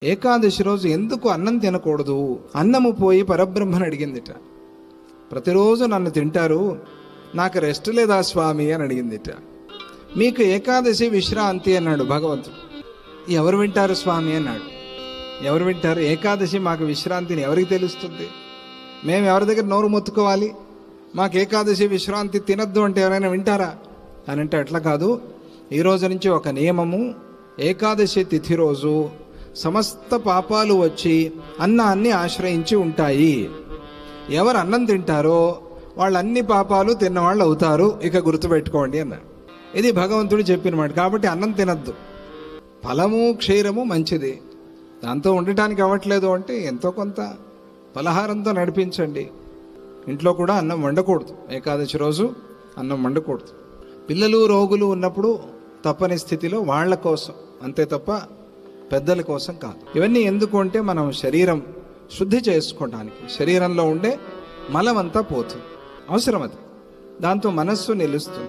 ఏకాదశి రోజు ఎందుకు అన్నం తినకూడదు? అన్నము పోయి పరబ్రహ్మని అడిగిందిట. ప్రతిరోజు నన్ను తింటారు, నాకు రెస్ట్ లేదా స్వామి అని అడిగిందిట. మీకు ఏకాదశి విశ్రాంతి అన్నాడు భగవంతుడు. ఎవరు వింటారు స్వామి అన్నాడు. ఎవరు వింటారు? ఏకాదశి మాకు విశ్రాంతిని ఎవరికి తెలుస్తుంది? మేము ఎవరి దగ్గర నోరు మొత్తుకోవాలి? మాకు ఏకాదశి విశ్రాంతి తినద్దు అంటే ఎవరైనా వింటారా అని అంటే అట్లా కాదు. ఈ రోజు నుంచి ఒక నియమము, ఏకాదశి తిథి రోజు సమస్త పాపాలు వచ్చి అన్నాన్ని ఆశ్రయించి ఉంటాయి. ఎవరు అన్నం తింటారో వాళ్ళు అన్ని పాపాలు తిన్నవాళ్ళు అవుతారు, ఇక గుర్తుపెట్టుకోండి అన్నారు. ఇది భగవంతుడు చెప్పిన మాట. కాబట్టి అన్నం తినద్దు. ఫలము క్షీరము మంచిది, దాంతో ఉండటానికి అవ్వట్లేదు అంటే ఎంతో కొంత పలహారంతో నడిపించండి. ఇంట్లో కూడా అన్నం వండకూడదు, ఏకాదశి రోజు అన్నం వండకూడదు. పిల్లలు రోగులు ఉన్నప్పుడు తప్పని స్థితిలో వాళ్ళ కోసం అంతే తప్ప పెద్దల కోసం కాదు. ఇవన్నీ ఎందుకు అంటే మనం శరీరం శుద్ధి చేసుకోవడానికి, శరీరంలో ఉండే మలమంతా పోతుంది, అవసరం అది. దాంతో మనస్సు నిలుస్తుంది.